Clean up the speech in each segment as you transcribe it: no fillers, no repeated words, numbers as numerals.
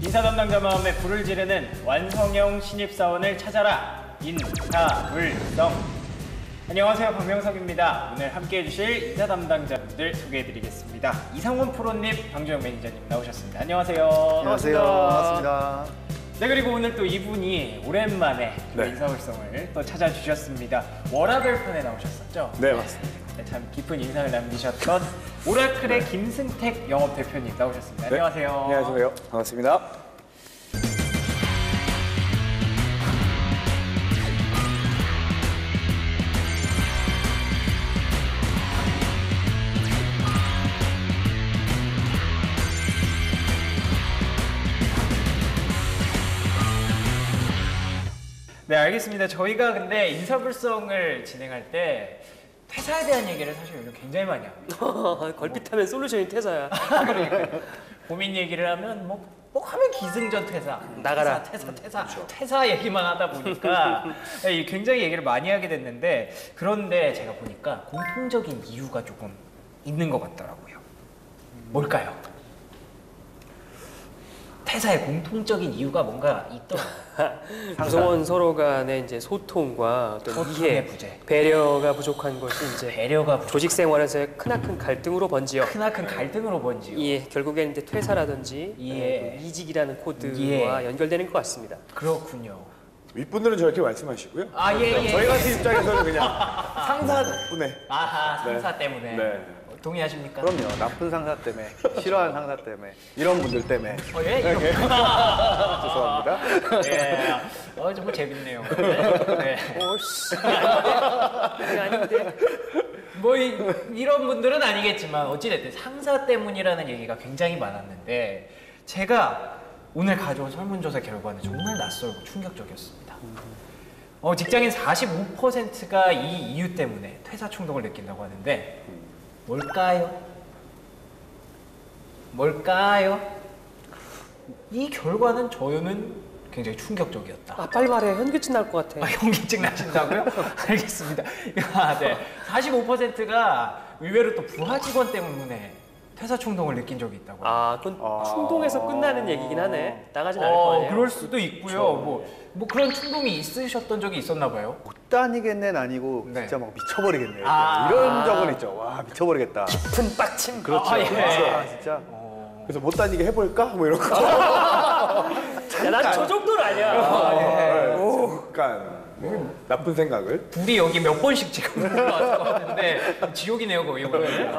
인사 담당자 마음에 불을 지르는 완성형 신입사원을 찾아라. 인사불성. 안녕하세요, 박명석입니다. 오늘 함께해 주실 인사 담당자분들 소개해드리겠습니다. 이상원 프로님, 방주영 매니저님 나오셨습니다. 안녕하세요. 안녕하세요. 반갑습니다. 네, 그리고 오늘 또 이분이 오랜만에 인사불성을 또 찾아주셨습니다. 워라벨 편에 나오셨었죠? 네, 맞습니다. 네, 참 깊은 인상을 남기셨던 오라클의 김승택 영업대표님 나오셨습니다. 안녕하세요. 안녕하세요. 반갑습니다. 네, 알겠습니다. 저희가 근데 인사불성을 진행할 때 퇴사에 대한 얘기를 사실 요즘 굉장히 많이 합니다. 걸핏하면 솔루션이 퇴사야. 그러니까 고민 얘기를 하면 뭐 하면 기승전 퇴사, 나가라. 퇴사 얘기만 하다 보니까 굉장히 얘기를 많이 하게 됐는데, 그런데 제가 보니까 공통적인 이유가 조금 있는 것 같더라고요. 뭘까요? 퇴사의 공통적인 이유가 뭔가 있더라고요. 구성원 서로 간의 이제 소통과 어떤 소통의 이해, 부재. 배려가 부족한 것이 이제 배려가 부족. 조직 생활에서의 크나큰 갈등으로 번지어. 크나큰 갈등으로 번지요. 예, 결국에는 이제 퇴사라든지 예. 또 이직이라는 코드와 예. 연결되는 것 같습니다. 그렇군요. 윗분들은 저렇게 말씀하시고요. 예. 저희 같은 입장에서는 그냥 상사 덕분에. 아하, 상사 때문에. 네. 동의하십니까? 그럼요. 나쁜 상사 때문에, 싫어하는 상사 때문에, 이런 분들 때문에. 예? 죄송합니다. 예. 정말 재밌네요. 네. 오씨. 그게 아닌데. 뭐 이런 분들은 아니겠지만 어찌됐든 상사 때문이라는 얘기가 굉장히 많았는데, 제가 오늘 가져온 설문조사 결과는 정말 낯설고 충격적이었습니다. 직장인 45%가 이 이유 때문에 퇴사 충동을 느낀다고 하는데, 뭘까요? 이 결과는 저는 굉장히 충격적이었다. 아, 빨리 말해. 현기증 날 것 같아. 현기증 나신다고요? 알겠습니다. 네. 45%가 의외로 또 부하 직원 때문에 퇴사 충동을 느낀 적이 있다고. 그건 충동에서 끝나는 얘기긴 하네. 나가진 않을 거 아니에요. 그럴 수도 있고요. 뭐 그런 충동이 있으셨던 적이 있었나 봐요. 못 다니겠네는 아니고, 네. 진짜 막 미쳐버리겠네. 아. 이런 적은 있죠. 와, 미쳐버리겠다. 깊은 빡침. 그렇죠. 예. 아, 진짜. 그래서 못 다니게 해볼까? 뭐 이런 거. 야, 난 저 정도는 아니야. 잠깐 나쁜 생각을. 불이 여기 몇 번씩 지금 올라왔을 것 같은데 지옥이네요, 거기 오늘.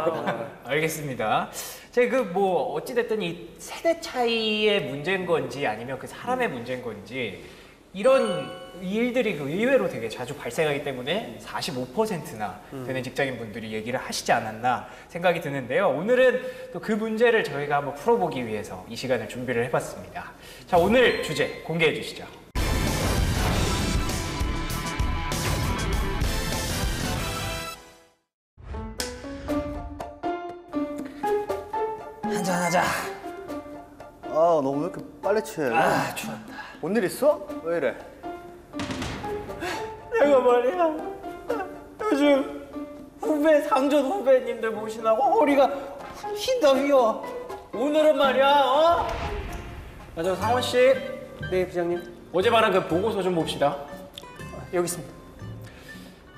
알겠습니다. 제가 어찌됐든 이 세대 차이의 문제인 건지 아니면 그 사람의 문제인 건지, 이런 일들이 의외로 되게 자주 발생하기 때문에 45%나 되는 직장인분들이 얘기를 하시지 않았나 생각이 드는데요. 오늘은 또 그 문제를 저희가 한번 풀어보기 위해서 이 시간을 준비를 해봤습니다. 자, 오늘 주제 공개해 주시죠. 한잔하자. 너무 왜 이렇게 빨리 취해? 추웠다. 뭔 일 있어? 왜 이래? 내가 말이야, 요즘 상전 후배님들 모시라고 허리가 휘다 휘어. 오늘은 말이야, 저 상원 씨, 네, 부장님. 어제 말한 그 보고서 좀 봅시다. 여기 있습니다.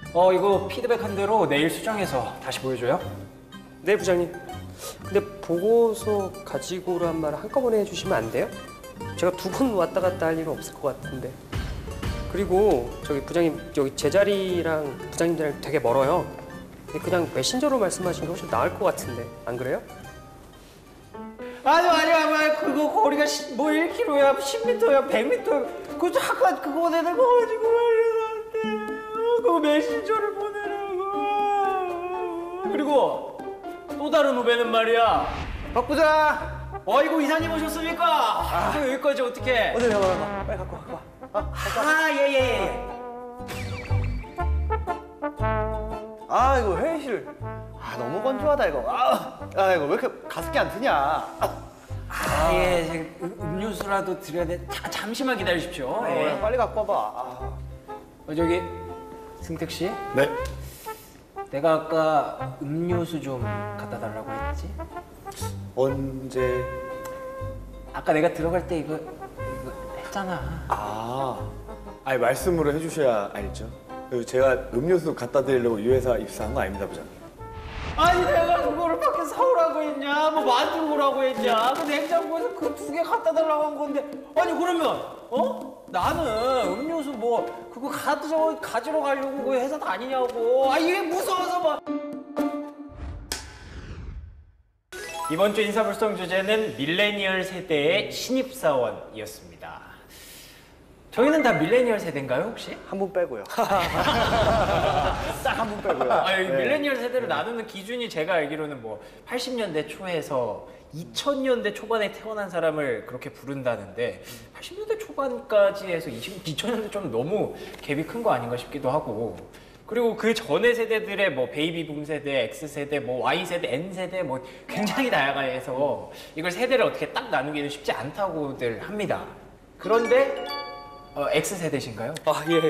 이거 피드백한 대로 내일 수정해서 다시 보여줘요. 네, 부장님. 근데 보고서 가지고로 한 말 한꺼번에 해주시면 안 돼요? 제가 두 번 왔다 갔다 할 일은 없을 것 같은데. 그리고 저기 부장님, 여기 제 자리랑 부장님들이랑 되게 멀어요. 그냥 메신저로 말씀하시는 게 훨씬 나을 것 같은데, 안 그래요? 아니야, 그거 거리가 1km야, 10m야, 100m. 그거 잠깐 그거 내는 거 가지고 말이야, 나한테. 그거 메신저를 보내라고. 그리고 또 다른 후배는 말이야, 박 부장! 이거 이사님 오셨습니까? 여기까지 어떻게? 어디 잠깐만. 빨리 갖고 와. 예. 이거 회의실. 너무 건조하다, 이거. 이거 왜 이렇게 가습기 안 트냐? 예, 음료수라도 드려야 돼. 잠시만 기다리십시오. 예. 빨리 갖고 와봐. 저기 승택 씨, 네. 내가 아까 음료수 좀 갖다 달라고 했지? 언제? 아까 내가 들어갈 때 이거 했잖아. 아니 말씀으로 해주셔야 알죠. 그리고 제가 음료수 갖다 드리려고 이 회사 입사한 거 아닙니다, 부장님. 아니 내가 그거를 밖에 사오라고 했냐, 뭐 만들고 오라고 했냐, 그 냉장고에서 그 2개 갖다 달라고 한 건데, 아니 그러면 나는 음료수 뭐 그거 가지러 가려고 그 회사 다니냐고. 아 이게 무서워서 뭐. 이번 주 인사불성 주제는 밀레니얼 세대의 신입사원이었습니다. 저희는 다 밀레니얼 세대인가요 혹시? 한 분 빼고요. 딱 한 분 빼고요. 여기 밀레니얼 세대를 나누는 기준이 제가 알기로는 뭐 80년대 초에서 2000년대 초반에 태어난 사람을 그렇게 부른다는데 80년대 초반까지 해서 2000년대 좀 너무 갭이 큰 거 아닌가 싶기도 하고, 그리고 그 전에 세대들의 뭐 베이비붐 세대, X세대, 뭐 Y세대, N세대 뭐 굉장히 다양해서 이걸 세대를 어떻게 딱 나누기는 쉽지 않다고들 합니다. 그런데 X세대신가요? 예.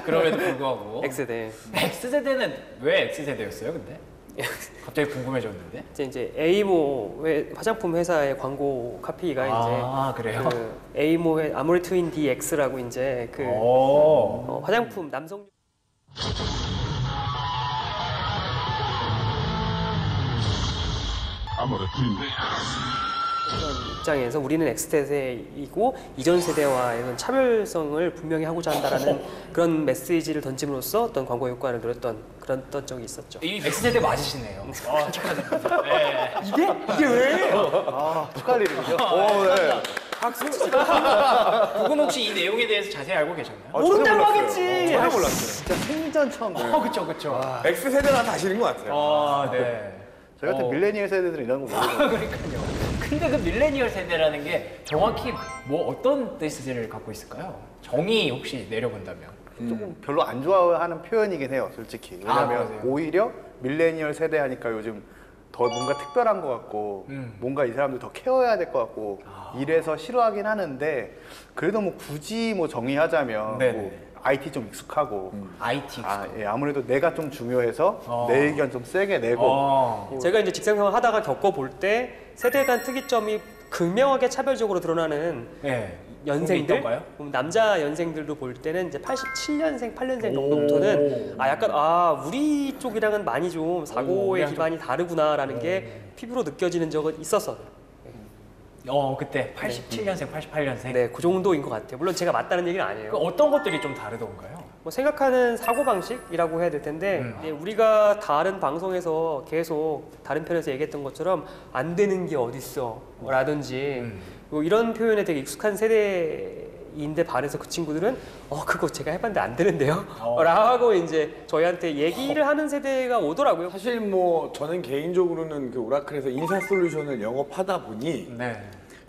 그럼에도 불구하고 X세대. X세대는 왜 X세대였어요 근데? 갑자기 궁금해졌는데? 이제 에이모 화장품 회사의 광고 카피가 그래요? 그 에이모의 아모레 트윈 DX라고 이제 그 화장품 남성 입장에서 우리는 X세대이고 이전 세대와 이런 차별성을 분명히 하고자 한다라는 그런 메시지를 던짐으로써 어떤 광고 효과를 누렸던 그런 적이 있었죠. 이 X세대 맞으시네요. 축하드립니다. 네. 이게 왜? 축하할 일이죠. 네. 그건 혹시 이 내용에 대해서 자세히 알고 계셨나요? 모른다고 하겠지. 전혀 몰랐어요. 진짜 생전 처음 들어요. 그쵸. X 세대가 다시는 것 같아요. 네. 저희 같은 밀레니얼 세대들은 이런 거 모르고. 그러니까요. 근데 그 밀레니얼 세대라는 게 정확히 뭐 어떤 뜻을 갖고 있을까요? 정의 혹시 내려본다면. 조금 별로 안 좋아하는 표현이긴 해요, 솔직히. 왜냐면 그러세요? 오히려 밀레니얼 세대 하니까 요즘 더 뭔가 특별한 것 같고 뭔가 이 사람들 더 케어해야 될 것 같고 이래서 싫어하긴 하는데, 그래도 뭐 굳이 뭐 정의하자면 네네. 뭐 IT 좀 익숙하고 IT. 아무래도 내가 좀 중요해서 내 의견 좀 세게 내고 제가 이제 직장생활 하다가 겪어볼 때 세대 간 특이점이 극명하게 차별적으로 드러나는 네. 연생들, 있던가요? 그럼 남자 연생들도 볼 때는 이제 87년생, 8년생 정도부터는 약간 우리 쪽이랑은 많이 좀 사고의 우리랑 기반이 다르구나라는 게 피부로 느껴지는 적은 있었어요. 그때 87년생, 88년생. 네, 그 정도인 것 같아요. 물론 제가 맞다는 얘기는 아니에요. 그 어떤 것들이 좀 다르던가요? 뭐 생각하는 사고 방식이라고 해야 될 텐데 이제 우리가 다른 방송에서 계속 다른 편에서 얘기했던 것처럼 안 되는 게 어딨어 라든지 뭐 이런 표현에 되게 익숙한 세대인데 반해서 그 친구들은 그거 제가 해봤는데 안 되는데요? 라고 이제 저희한테 얘기를 하는 세대가 오더라고요. 사실 뭐 저는 개인적으로는 그 오라클에서 인사 솔루션을 영업하다 보니 네.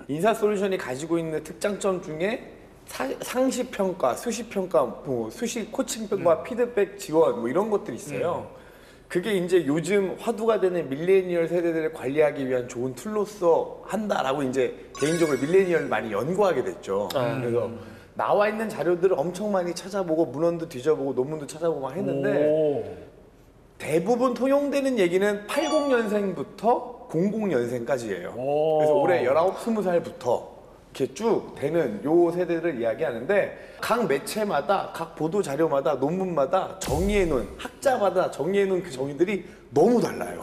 인사 솔루션이 가지고 있는 특장점 중에 상시 평가, 수시 평가, 뭐 수시 코칭 평가, 피드백 지원 뭐 이런 것들이 있어요. 그게 이제 요즘 화두가 되는 밀레니얼 세대들을 관리하기 위한 좋은 툴로서 한다라고 이제 개인적으로 밀레니얼을 많이 연구하게 됐죠. 그래서 나와 있는 자료들을 엄청 많이 찾아보고 문헌도 뒤져보고 논문도 찾아보고 막 했는데 대부분 통용되는 얘기는 80년생부터 00년생까지예요. 그래서 올해 19, 20살부터 이렇게 쭉 되는 요 세대를 이야기하는데, 각 매체마다, 각 보도 자료마다, 논문마다 정의해놓은, 학자마다 정의해놓은 그 정의들이 너무 달라요.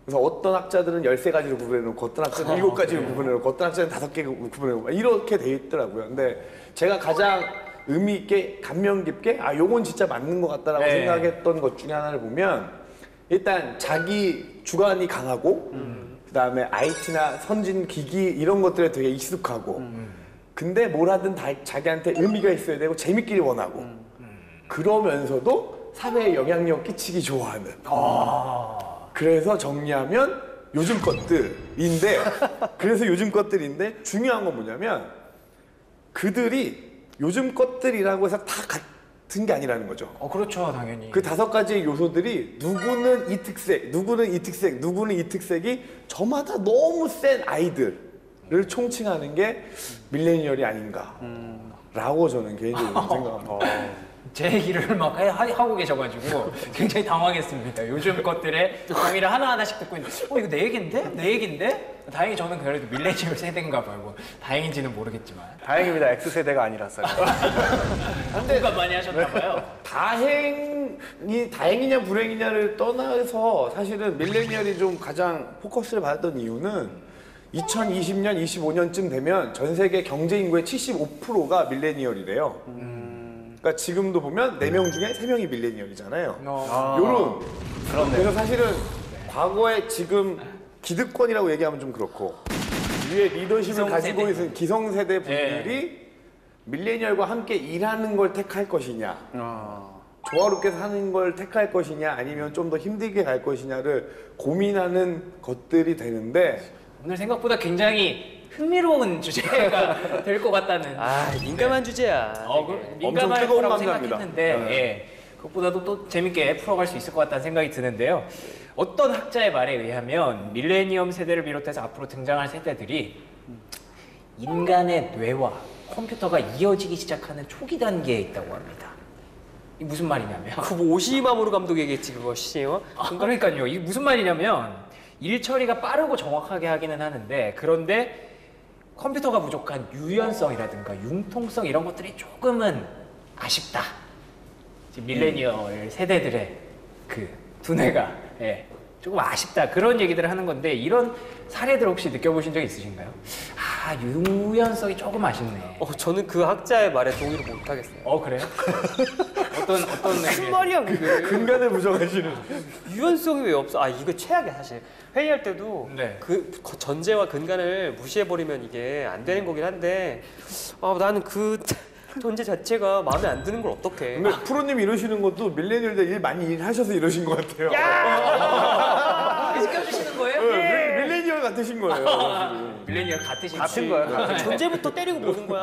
그래서 어떤 학자들은 13가지로 구분해놓고, 어떤 학자들은 7가지로 구분해놓고, 어떤 학자들은 5개 구분해놓고, 이렇게 돼 있더라고요. 근데 제가 가장 의미 있게, 감명 깊게, 요건 진짜 맞는 것 같다라고 생각했던 것 중에 하나를 보면, 일단 자기 주관이 강하고, 그다음에 IT나 선진 기기 이런 것들에 되게 익숙하고, 근데 뭘 하든 다 자기한테 의미가 있어야 되고 재밌기를 원하고, 그러면서도 사회에 영향력 끼치기 좋아하는. 그래서 정리하면 요즘 것들인데, 그래서 요즘 것들인데 중요한 건 뭐냐면 그들이 요즘 것들이라고 해서 다 같은 게 아니라는 거죠. 그렇죠, 당연히. 그 5가지 요소들이 누구는 이 특색, 누구는 이 특색, 누구는 이 특색이 저마다 너무 센 아이들을 총칭하는 게 밀레니얼이 아닌가라고 저는 개인적으로 생각합니다. 제 얘기를 막 하고 계셔가지고 굉장히 당황했습니다. 요즘 것들의 강의를 하나하나씩 듣고 있는데 이거 내 얘긴데? 내 얘긴데? 다행히 저는 그래도 밀레니얼 세대인가 봐요. 뭐 다행인지는 모르겠지만. 다행입니다. X세대가 아니라서요. 공감 많이 하셨나 봐요. 다행이냐 불행이냐를 떠나서 사실은 밀레니얼이 좀 가장 포커스를 받았던 이유는 2020년, 25년쯤 되면 전 세계 경제 인구의 75%가 밀레니얼이래요. 그러니까 지금도 보면 4명 중에 3명이 밀레니얼이잖아요. 요런. 그래서 사실은 과거에 지금 기득권이라고 얘기하면 좀 그렇고 위에 리더십을 가지고 있는 기성세대 분들이 밀레니얼과 함께 일하는 걸 택할 것이냐 조화롭게 사는 걸 택할 것이냐 아니면 좀 더 힘들게 갈 것이냐를 고민하는 것들이 되는데 오늘 생각보다 굉장히 흥미로운 주제가 될 것 같다는. 민감한 주제야. 민감할 뜨거운 거라고 감자입니다. 생각했는데 예, 그것보다도 또 재밌게 풀어갈 수 있을 것 같다는 생각이 드는데요. 어떤 학자의 말에 의하면 밀레니엄 세대를 비롯해서 앞으로 등장할 세대들이 인간의 뇌와 컴퓨터가 이어지기 시작하는 초기 단계에 있다고 합니다. 이게 무슨 말이냐면 그뭐 오시마모루 감독 얘기했지 그것이. 그러니까요. 이게 무슨 말이냐면 일 처리가 빠르고 정확하게 하기는 하는데 그런데 컴퓨터가 부족한 유연성이라든가 융통성 이런 것들이 조금은 아쉽다. 지금 밀레니얼 세대들의 그 두뇌가 조금 아쉽다 그런 얘기들을 하는 건데 이런 사례들 혹시 느껴보신 적 있으신가요? 유연성이 조금 아쉽네. 저는 그 학자의 말에 동의를 못 하겠어요. 그래요? 어떤 무슨 말이야 그게? 근간을 부정하시는 유연성이 왜 없어? 이거 최악이야 사실. 회의할 때도 네. 그 전제와 근간을 무시해버리면 이게 안 되는 거긴 한데 나는 그 전제 자체가 마음에 안 드는 걸 어떡해. 근데 프로님 이러시는 것도 밀레니얼들 일 많이 일하셔서 이러신 것 같아요. 시켜주시는 거예요? 밀레니얼 같으신 거예요. 밀레니얼 같으신 같은 거야. 전제부터 때리고 보는 거야.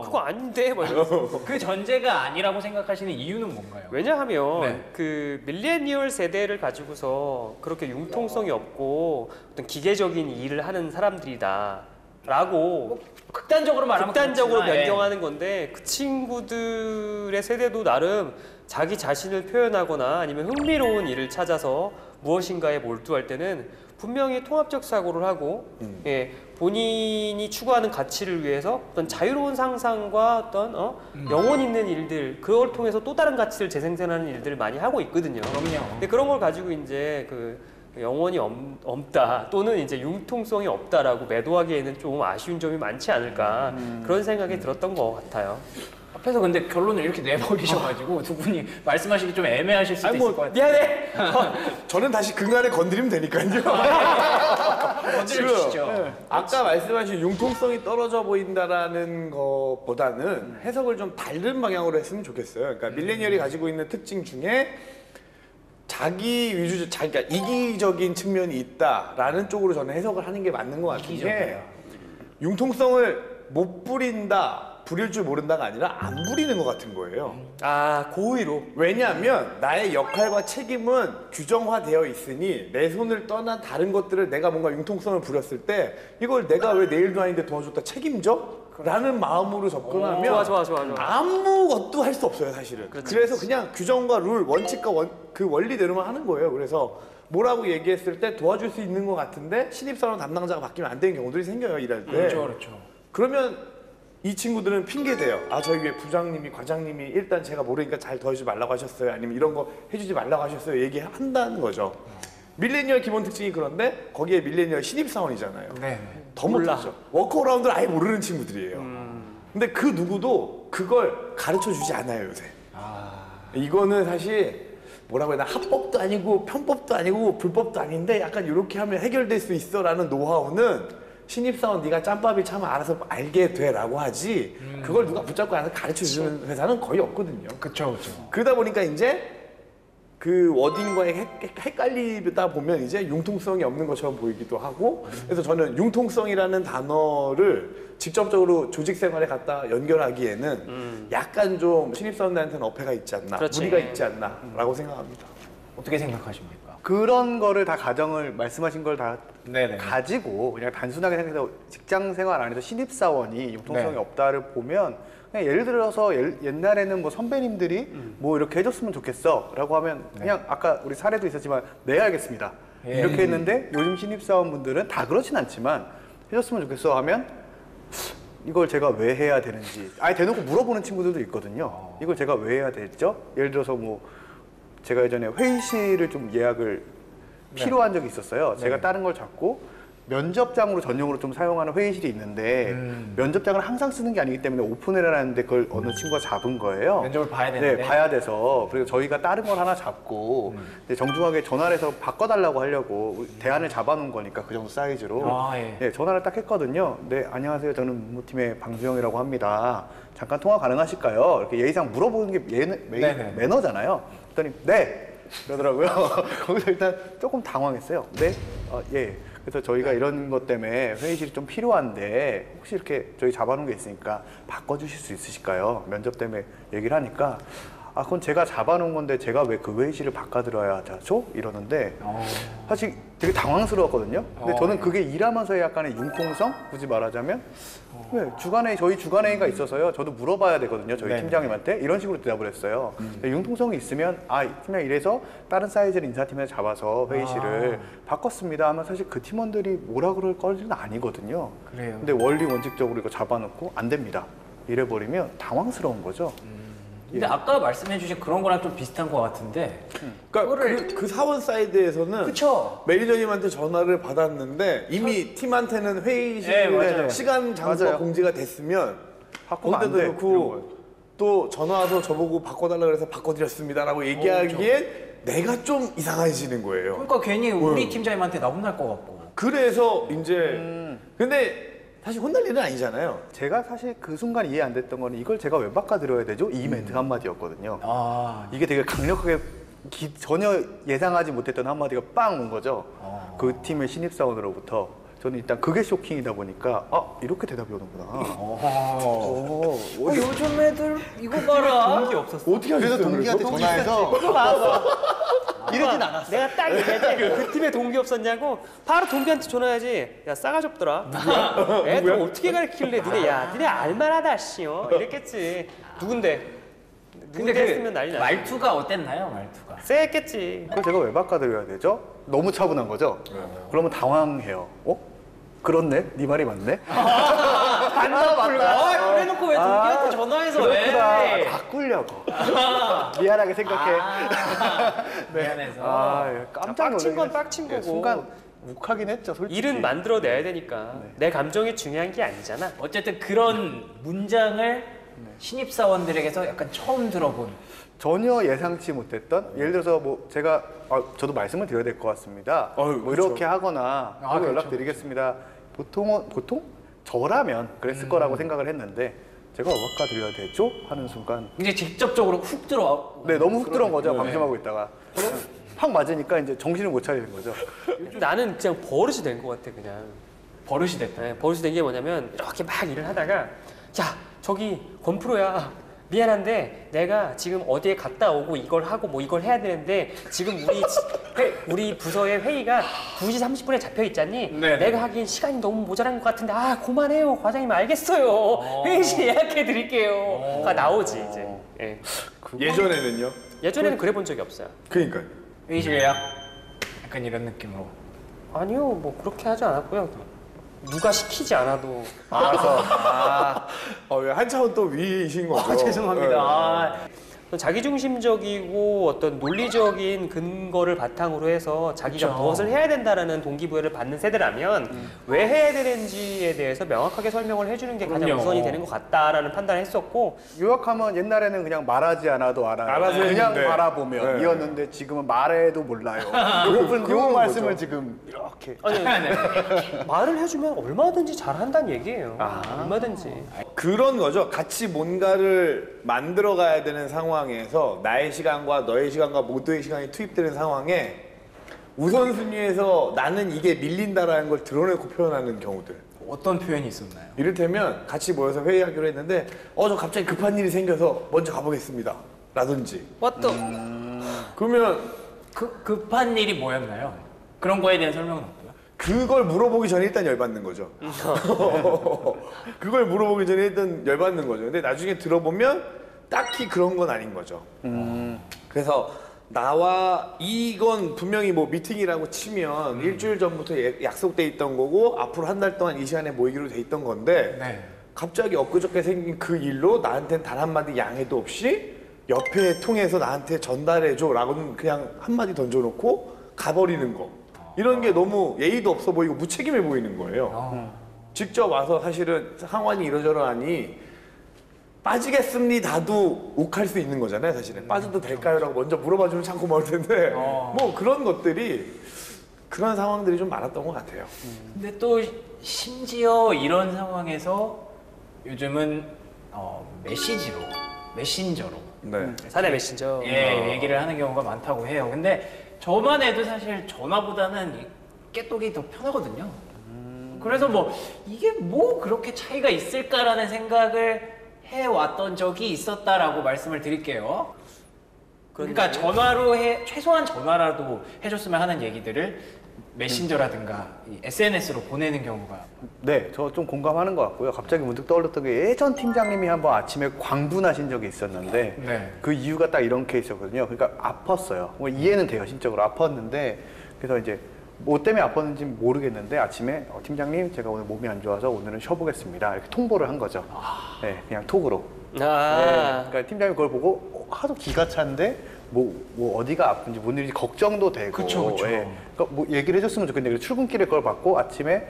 그거 아닌데 막 이러면서. 그 전제가 아니라고 생각하시는 이유는 뭔가요? 왜냐하면 네. 그 밀레니얼 세대를 가지고서 그렇게 융통성이 없고 어떤 기계적인 일을 하는 사람들이다라고 극단적으로 말하면 극단적으로 그렇지만, 변경하는 건데 그 친구들의 세대도 나름 자기 자신을 표현하거나 아니면 흥미로운 일을 찾아서 무엇인가에 몰두할 때는 분명히 통합적 사고를 하고 본인이 추구하는 가치를 위해서 어떤 자유로운 상상과 어떤 영혼 있는 일들 그걸 통해서 또 다른 가치를 재생산하는 일들을 많이 하고 있거든요. 그럼요. 근데 그런 걸 가지고 이제 그 영혼이 없다 또는 이제 융통성이 없다라고 매도하기에는 좀 아쉬운 점이 많지 않을까 그런 생각이 들었던 것 같아요. 앞에서 근데 결론을 이렇게 내버리셔가지고 두 분이 말씀하시기 좀 애매하실 수도 있을 것 같아요. 미안해. 저는 다시 근간을 건드리면 되니까요. 건드려 주시죠. 아까 말씀하신 융통성이 떨어져 보인다라는 것보다는 해석을 좀 다른 방향으로 했으면 좋겠어요. 그러니까 밀레니얼이 가지고 있는 특징 중에 자기 위주적, 그러니까 이기적인 측면이 있다라는 쪽으로 저는 해석을 하는 게 맞는 것 같은 게 융통성을 못 부린다, 부릴 줄 모른다가 아니라 안 부리는 것 같은 거예요. 고의로. 왜냐하면 나의 역할과 책임은 규정화되어 있으니 내 손을 떠난 다른 것들을 내가 뭔가 융통성을 부렸을 때 이걸 내가 왜 내일도 아닌데 도와줬다 책임져? 라는 마음으로 접근하면 좋아. 아무것도 할 수 없어요 사실은. 그래서 그냥 규정과 룰, 원칙과 그 원리대로만 하는 거예요. 그래서 뭐라고 얘기했을 때 도와줄 수 있는 것 같은데 신입사원 담당자가 바뀌면 안 되는 경우들이 생겨요 일할 때. 그렇죠. 그러면 이 친구들은 핑계대요. 저희 위에 부장님이, 과장님이 일단 제가 모르니까 잘 도와주지 말라고 하셨어요. 아니면 이런 거 해주지 말라고 하셨어요. 얘기한다는 거죠. 밀레니얼 기본 특징이 그런데 거기에 밀레니얼 신입사원이잖아요. 네. 더 못하죠. 워크어라운드를 아예 모르는 친구들이에요. 근데 그 누구도 그걸 가르쳐주지 않아요 요새. 이거는 사실 뭐라고 해야 되나 합법도 아니고 편법도 아니고 불법도 아닌데 약간 이렇게 하면 해결될 수 있어라는 노하우는 신입사원 네가 짬밥이 차면 알아서 알게 돼라고 하지 그걸 누가 붙잡고 알아서 가르쳐주는 회사는 거의 없거든요. 그렇죠. 그러다 보니까 이제 그 워딩과의 헷갈리다 보면 이제 융통성이 없는 것처럼 보이기도 하고 그래서 저는 융통성이라는 단어를 직접적으로 조직 생활에 갖다 연결하기에는 약간 좀 신입사원들한테는 어폐가 있지 않나, 무리가 있지 않나라고 생각합니다. 어떻게 생각하십니까? 그런 거를 다 가정을 말씀하신 걸 다 네네. 가지고 그냥 단순하게 생각해서 직장 생활 안에서 신입사원이 융통성이 네. 없다를 보면 그냥 예를 들어서 옛날에는 뭐 선배님들이 뭐 이렇게 해줬으면 좋겠어 라고 하면 그냥 아까 우리 사례도 있었지만 네 알겠습니다 예. 이렇게 했는데 요즘 신입사원분들은 다 그렇진 않지만 해줬으면 좋겠어 하면 이걸 제가 왜 해야 되는지 아예 대놓고 물어보는 친구들도 있거든요. 이걸 제가 왜 해야 되죠? 예를 들어서 뭐 제가 예전에 회의실을 좀 예약을 필요한 적이 있었어요. 제가 다른 걸 잡고 면접장으로 전용으로 좀 사용하는 회의실이 있는데 면접장을 항상 쓰는 게 아니기 때문에 오픈해라는데 그걸 어느 친구가 잡은 거예요. 면접을 봐야 되는데. 네, 봐야 돼서 그리고 저희가 다른 걸 하나 잡고 이제 정중하게 전화를 해서 바꿔달라고 하려고 대안을 잡아놓은 거니까 그 정도 사이즈로 아, 예. 네, 전화를 딱 했거든요. 네, 안녕하세요. 저는 무팀의 방주영이라고 합니다. 잠깐 통화 가능하실까요? 이렇게 예의상 물어보는 게 네네. 매너잖아요. 그랬더니 네! 그러더라고요. 거기서 일단 조금 당황했어요. 네? 예. 그래서 저희가 이런 것 때문에 회의실이 좀 필요한데 혹시 이렇게 저희 잡아놓은 게 있으니까 바꿔주실 수 있으실까요? 면접 때문에 얘기를 하니까 아 그건 제가 잡아놓은 건데 제가 왜 그 회의실을 바꿔드려야 하죠? 이러는데 사실 되게 당황스러웠거든요. 근데 저는 그게 일하면서의 약간의 융통성? 굳이 말하자면 왜 저희 주간회의가 있어서요. 저도 물어봐야 되거든요. 저희 네. 팀장님한테 이런 식으로 대답을 했어요. 근데 융통성이 있으면 이 팀장 이래서 다른 사이즈를 인사팀에 잡아서 회의실을 바꿨습니다 하면 사실 그 팀원들이 뭐라 그럴 거리는 아니거든요. 그래요. 근데 원리 원칙적으로 이거 잡아놓고 안 됩니다. 이래버리면 당황스러운 거죠. 근데 아까 말씀해주신 그런 거랑 좀 비슷한 것 같은데. 그러니까 그거를- 그 사원 사이드에서는 그쵸? 매니저님한테 전화를 받았는데 이미 팀한테는 회의실 네, 맞아요. 시간 장소가 맞아요. 공지가 됐으면 바꾸면 안 거기다도 돼. 그렇고 또 전화 와서 저보고 바꿔달라 그래서 바꿔드렸습니다라고 얘기하기엔 내가 좀 이상해지는 거예요. 그러니까 괜히 우리 팀장님한테 나 혼날 것 같고. 그래서 이제 근데 사실 혼날 일은 아니잖아요. 제가 사실 그 순간 이해 안 됐던 거는 이걸 제가 왜 바꿔드려야 되죠? 이 멘트 한마디였거든요. 아, 이게 되게 강력하게 전혀 예상하지 못했던 한마디가 빵 온 거죠. 그 팀의 신입사원으로부터. 저는 일단 그게 쇼킹이다 보니까 이렇게 대답이 오는구나. 요즘 애들 이거 봐라. 동기 없었어. 어떻게 그래서 하셨어요? 동기한테 그래서? 전화해서 이러진 않았어. 내가 딱 얘기했지. 그 팀에 동기 없었냐고 바로 동기한테 전화해야지. 야 싸가지 없더라. 애들 어떻게 가르칠래? 니네 알만하다 씨요. 이랬겠지. 누군데? 근데 누군데 했으면 난리 났어. 말투가 어땠나요, 말투가? 쎄했겠지. 그걸 제가 왜 바꿔드려야 되죠? 너무 차분한 거죠? 그러면 당황해요. 그렇네? 네 말이 맞네? 맞다. 그래놓고 왜 동기한테 전화해서 왜? 그렇구나. 바꾸려고. 미안하게 생각해. 미안해서. 깜짝 빡친 건 놀라긴 빡친 했어요. 거고. 순간 욱하긴 했죠, 솔직히. 일은 만들어내야 되니까. 내 감정이 중요한 게 아니잖아. 어쨌든 그런 문장을 신입사원들에게서 약간 처음 들어본. 전혀 예상치 못했던 예를 들어서 뭐 제가 저도 말씀을 드려야 될 것 같습니다. 아유, 뭐 그렇죠. 이렇게 하거나 아, 하고 그렇죠, 연락드리겠습니다. 보통 저라면 그랬을 거라고 생각을 했는데 제가 왜 바꿔드려야 되죠? 하는 순간 이제 직접적으로 훅 들어와. 네 너무 훅 들어온 거죠. 네. 방심하고 있다가 확 맞으니까 이제 정신을 못 차리는 거죠. 나는 그냥 버릇이 된 것 같아 그냥. 버릇이 됐다. 네, 버릇이 된 게 뭐냐면 이렇게 막 일을 하다가 야 저기 권프로야 미안한데 내가 지금 어디에 갔다 오고 이걸 하고 뭐 이걸 해야 되는데 지금 우리 부서의 회의가 2시 30분에 잡혀 있잖니. 네네. 내가 하기엔 시간이 너무 모자란 것 같은데 그만해요 과장님 알겠어요. 회의실 예약해 드릴게요. 나오지 이제. 예. 예전에는요? 예전에는 그래 본 적이 없어요. 그러니까요. 회의실 예약. 약간 이런 느낌으로. 아니요 뭐 그렇게 하지 않았고요. 누가 시키지 않아도 알아서 한 차원 또 위이신 거죠. 죄송합니다. 네. 아, 자기중심적이고 어떤 논리적인 근거를 바탕으로 해서 자기가 그쵸. 무엇을 해야 된다라는 동기부여를 받는 세대라면 왜 해야 되는지에 대해서 명확하게 설명을 해주는 게 가장 그럼요. 우선이 되는 것 같다라는 판단을 했었고 요약하면 옛날에는 그냥 말하지 않아도 알아요. 알아서 그냥 했는데. 바라보면 네. 이었는데 지금은 말해도 몰라요. 요 그런 말씀을 거죠. 지금 이렇게 아니 말을 해주면 얼마든지 잘한다는 얘기예요. 얼마든지. 그런 거죠. 같이 뭔가를 만들어 가야 되는 상황에서 나의 시간과 너의 시간과 모두의 시간이 투입되는 상황에 우선순위에서 나는 이게 밀린다라는 걸 드러내고 표현하는 경우들. 어떤 표현이 있었나요? 이를테면 같이 모여서 회의하기로 했는데 저 갑자기 급한 일이 생겨서 먼저 가보겠습니다. 라든지. 왔다. 그러면 급한 일이 뭐였나요? 그런 거에 대한 설명은 없고요. 그걸 물어보기 전에 일단 열받는 거죠. 그걸 물어보기 전에 일단 열받는 거죠. 근데 나중에 들어보면 딱히 그런 건 아닌 거죠. 그래서 나와 이건 분명히 뭐 미팅이라고 치면 일주일 전부터 약속돼 있던 거고 앞으로 한 달 동안 이 시간에 모이기로 돼 있던 건데 네. 갑자기 엊그저께 생긴 그 일로 나한테는 단 한마디 양해도 없이 옆에 통해서 나한테 전달해줘라고는 그냥 한마디 던져놓고 가버리는 거 이런 게 너무 예의도 없어 보이고 무책임해 보이는 거예요. 직접 와서 사실은 상황이 이러저러하니 빠지겠습니다도 욱할 수 있는 거잖아요, 사실은. 빠져도 될까요? 라고 먼저 물어봐주면 참 고마울 텐데, 뭐 그런 것들이, 그런 상황들이 좀 많았던 것 같아요. 근데 또 심지어 이런 상황에서 요즘은 메신저로 네. 사내 메신저. 얘기를 하는 경우가 많다고 해요. 근데 저만 해도 사실 전화보다는 이 깨똑이 더 편하거든요. 그래서 뭐 이게 뭐 그렇게 차이가 있을까라는 생각을 해왔던 적이 있었다라고 말씀을 드릴게요. 그러니까 전화로 최소한 전화라도 해줬으면 하는 얘기들을 메신저라든가 이 SNS로 보내는 경우가 네, 저 좀 공감하는 것 같고요. 갑자기 문득 떠올랐던 게 예전 팀장님이 한번 아침에 광분하신 적이 있었는데 네. 그 이유가 딱 이런 케이스였거든요. 그러니까 아팠어요. 뭐 이해는 돼요, 심적으로 아팠는데 그래서 이제 뭐 때문에 아팠는지 모르겠는데 아침에 팀장님 제가 오늘 몸이 안 좋아서 오늘은 쉬어보겠습니다. 이렇게 통보를 한 거죠. 네, 그냥 톡으로. 네, 그러니까 팀장님이 그걸 보고 하도 기가 찬데 뭐 어디가 아픈지 뭔 일인지 걱정도 되고 그쵸. 예. 그러니까 뭐 얘기를 해줬으면 좋겠는데 그래서 출근길에 그걸 받고 아침에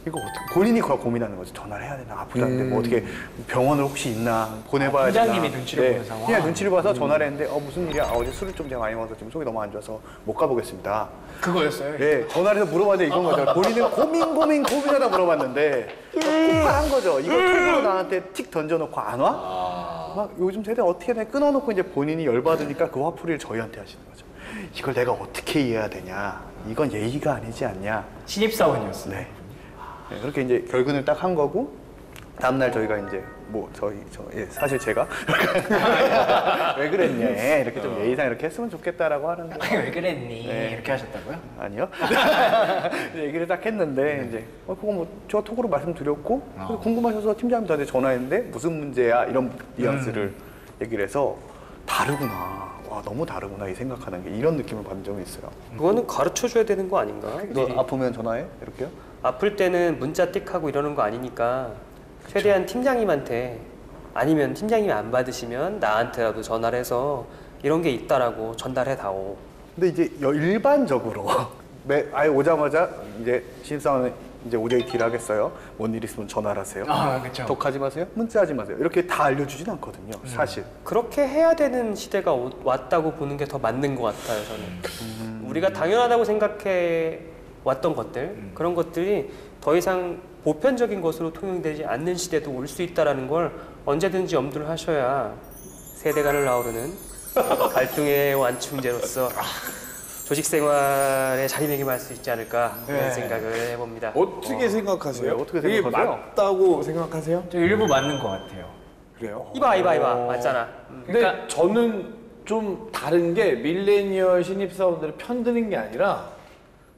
이거 어떻게 본인이 그걸 고민하는 거죠. 전화를 해야 되나 아프다는데 뭐 어떻게 병원을 혹시 있나 보내봐야 되나. 팀장님이 눈치를 보는 상황. 그냥 눈치를 봐서 전화를 했는데 무슨 일이야? 어제 술을 좀 제가 많이 먹어서 지금 속이 너무 안 좋아서 못 가보겠습니다. 그거였어요. 네, 전화를 해서 물어봤는데 이건 거죠. 본인은 고민하다 물어봤는데 폭발한 거죠. 이거 톡으로 나한테 틱 던져놓고 안 와? 막 요즘 세대 어떻게 돼? 끊어놓고 이제 본인이 열받으니까 그 화풀이를 저희한테 하시는 거죠. 이걸 내가 어떻게 이해해야 되냐? 이건 예의가 아니지 않냐? 신입사원이었어요. 네. 네, 그렇게 이제 결근을 딱 한 거고 다음날 저희가 이제 뭐 사실 제가 왜 그랬냐 이렇게 좀 예의상 이렇게 했으면 좋겠다라고 하는데 아니, 왜 그랬니? 네. 이렇게 하셨다고요? 아니요. 얘기를 딱 했는데 이제 그거 뭐 제가 톡으로 말씀드렸고 그래서 궁금하셔서 팀장님 저한테 전화했는데 무슨 문제야 이런 뉘앙스를 얘기를 해서 다르구나. 와 너무 다르구나 이 생각하는 게 이런 느낌을 받은 적이 있어요. 그거는 가르쳐 줘야 되는 거 아닌가? 너 미리. 아프면 전화해 이렇게요? 아플 때는 문자 띡하고 이러는 거 아니니까 최대한 팀장님한테 아니면 팀장님이 안 받으시면 나한테라도 전화를 해서 이런 게 있다라고 전달해다오. 근데 이제 일반적으로 아예 오자마자 이제 신입사원은 이제 OJT를 하겠어요. 뭔 일 있으면 전화를 하세요. 그렇죠. 톡하지 마세요. 문자하지 마세요. 이렇게 다 알려주진 않거든요. 사실. 그렇게 해야 되는 시대가 왔다고 보는 게 더 맞는 것 같아요, 저는. 우리가 당연하다고 생각해 왔던 것들, 그런 것들이 더 이상 보편적인 것으로 통용되지 않는 시대도 올 수 있다는 걸 언제든지 염두를 하셔야 세대 간을 아우르는 갈등의 완충제로서 조직 생활에 자리매김할 수 있지 않을까 그런 네. 생각을 해봅니다. 어떻게 생각하세요? 네, 어떻게 이게 생각하세요? 맞다고 생각하세요? 저 일부 맞는 것 같아요. 그래요? 이봐 맞잖아. 근데 그러니까- 저는 좀 다른 게 밀레니얼 신입사원들을 편드는 게 아니라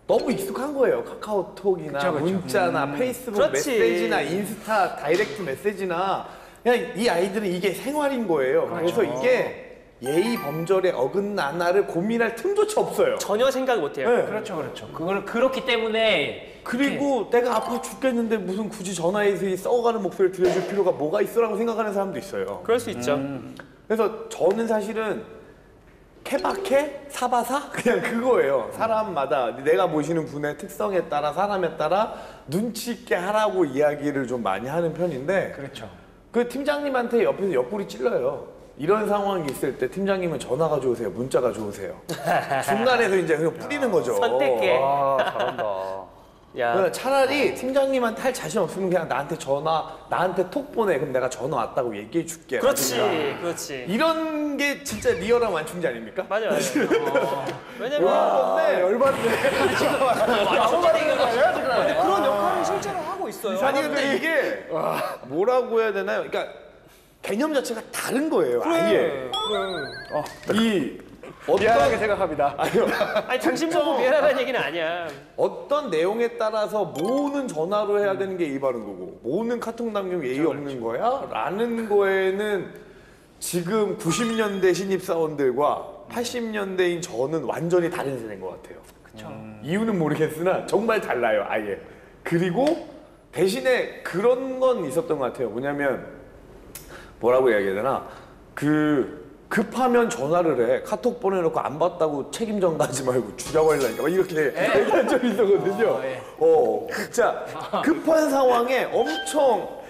너무 익숙한 거예요. 카카오톡이나 그쵸, 그쵸. 문자나 페이스북 그렇지. 메시지나 인스타 다이렉트 메시지나 그냥 이 아이들은 이게 생활인 거예요. 그래서 이게 예의 범절에 어긋나나를 고민할 틈조차 없어요. 전혀 생각 못해요. 네. 그렇죠. 그걸 그렇기 때문에 그리고 내가 아파 죽겠는데 무슨 굳이 전화해서 이 썩어가는 목소리를 들려줄 필요가 뭐가 있어라고 생각하는 사람도 있어요. 그럴 수 있죠. 그래서 저는 사실은 케바케? 사바사? 그냥 그거예요. 사람마다 내가 모시는 분의 특성에 따라 사람에 따라 눈치 있게 하라고 이야기를 좀 많이 하는 편인데 그렇죠. 그 팀장님한테 옆에서 옆구리 찔러요. 이런 상황이 있을 때 팀장님은 전화가 좋으세요? 문자가 좋으세요? 중간에서 이제 그냥 뿌리는 거죠. 선택해. 와 잘한다. 야, 그러니까 차라리 팀장님한테 할 자신 없으면 그냥 나한테 톡 보내. 그럼 내가 전화 왔다고 얘기해 줄게. 그렇지. 이런 게 진짜 리얼한 완충제 아닙니까? 맞아요. 왜냐면 네, 열받네. 근데 그런 역할을 실제로 하고 있어요. 아니 근데 이게 뭐라고 해야 되나요? 그러니까 개념 자체가 다른 거예요. 아예. 이 미안하게 어떤 생각합니다. 아니 당신 보고 미안하다는 얘기는 아니야. 어떤 내용에 따라서 뭐는 전화로 해야 되는 게 예의 바른 거고 뭐는 카톡 남기면 예의 없는 거야? 라는 거에는 지금 90년대 신입사원들과 80년대인 저는 완전히 다른 세대인 것 같아요. 그쵸. 이유는 모르겠으나 정말 달라요, 아예. 그리고 대신에 그런 건 있었던 것 같아요. 뭐냐면 뭐라고 이야기해야 되나? 급하면 전화를 해. 카톡 보내놓고 안 봤다고 책임 전가하지 말고 죽여버리려니까 막 이렇게 얘기한 적이 있었거든요. 진짜 급한 상황에 엄청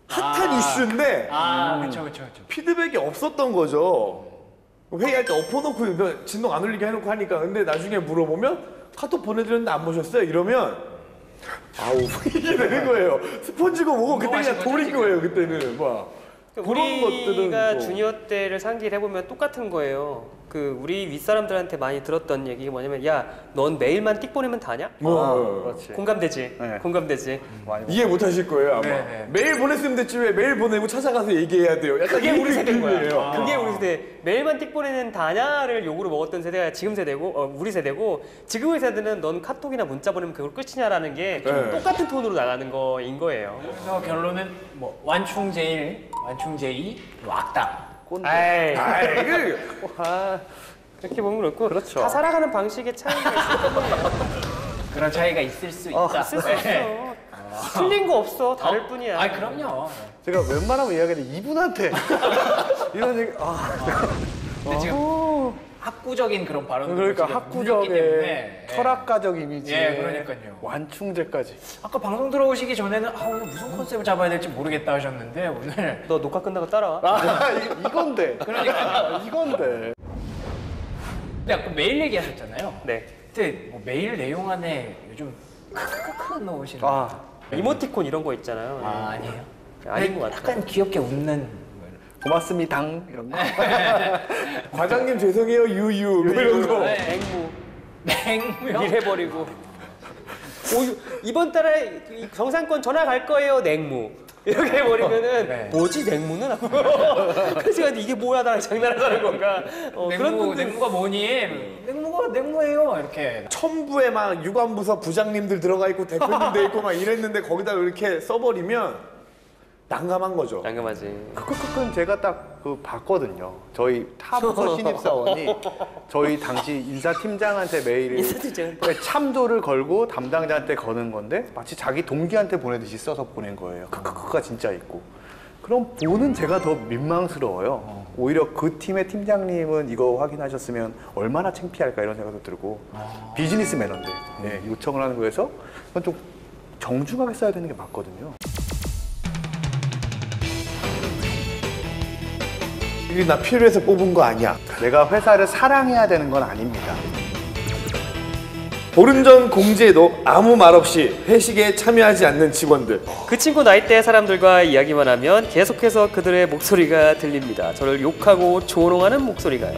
핫한 이슈인데 그쵸. 피드백이 없었던 거죠. 회의할 때 엎어놓고 진동 안 울리게 해놓고 하니까. 근데 나중에 물어보면 카톡 보내드렸는데 안 보셨어요? 이러면 아우 이게 되는 거예요. 스펀지고 뭐고 그때 그냥 돌인 거예요. 그때는 막 그런 것들은 우리가 뭐. 주니어 때를 상기를 해보면 똑같은 거예요. 우리 윗사람들한테 많이 들었던 얘기가 뭐냐면, 야, 넌 메일만 띡 보내면 다냐? 그렇지. 공감되지? 네. 공감되지? 이해 못 하실 거예요 아마. 네. 메일 보냈으면 됐지 왜 메일 보내고 찾아가서 얘기해야 돼요. 약간 그게 이 우리 세대인 거야. 느낌이에요. 그게 우리 세대. 메일만 띡 보내는 다냐를 욕으로 먹었던 세대가 지금 세대고, 우리 세대고, 지금의 세대는 넌 카톡이나 문자 보내면 그걸 끝이냐라는 게 네. 똑같은 톤으로 나가는 거인 거예요. 그래서 결론은 뭐 완충제일, 완충제이, 악당. 아이, 그 그렇게 보면 그렇고, 그렇죠. 다 살아가는 방식의 차이가 있어요. 그런 차이가 있을 수 있다. 쓸 수 있어. 틀린 거 없어. 다를 뿐이야. 그럼요. 제가 웬만하면 이야기하는데 이분한테 이런 얘기 근데 지금 학구적인 그런 발언을 그러니까 지금 물렸기 학구적의 때문에, 철학가적 이미지 그러니까요. 완충제까지. 아까 방송 들어오시기 전에는 오늘 무슨 컨셉을 잡아야 될지 모르겠다 하셨는데 오늘 너 녹화 끝나고 따라와. 이건데. 그러니까 이건데. 근데 아까 메일 얘기하셨잖아요. 네. 근데 뭐 메일 내용 안에 요즘 크크크크 넣으시는 이모티콘 이런 거 있잖아요. 아니에요? 아닌 것 같아요. 약간 귀엽게 웃는 고맙습니다. 이런 거. 과장님 죄송해요 유유 뭐 이런 거. 앵무. 냉무요? 일해버리고. 이번 달에 정상권 전화 갈 거예요. 냉무. 이렇게 해버리면은 네. 뭐지 냉무는? 하고 그래서 이게 뭐야 나랑 장난하는 건가? 그런 분들 냉무가 뭐니? 냉무가 냉무예요 이렇게. 첨부에 막 유관부서 부장님들 들어가 있고 대표님 돼 있고 막 이랬는데 거기다 이렇게 써버리면 난감한 거죠. 난감하지. 크크크크는 제가 딱 봤거든요. 저희 타부서 신입사원이 저희 당시 인사팀장한테 메일을 그러니까 참조를 걸고 담당자한테 거는 건데 마치 자기 동기한테 보내듯이 써서 보낸 거예요. 크크크가 진짜 있고. 그럼 보는 제가 더 민망스러워요. 오히려 그 팀의 팀장님은 이거 확인하셨으면 얼마나 창피할까 이런 생각도 들고 비즈니스 매너인데 요청을 하는 거에서 그건 좀 정중하게 써야 되는 게 맞거든요. 이게 나 필요해서 뽑은 거 아니야. 내가 회사를 사랑해야 되는 건 아닙니다. 보름 전 공지에도 아무 말 없이 회식에 참여하지 않는 직원들. 그 친구 나이대의 사람들과 이야기만 하면 계속해서 그들의 목소리가 들립니다. 저를 욕하고 조롱하는 목소리가요.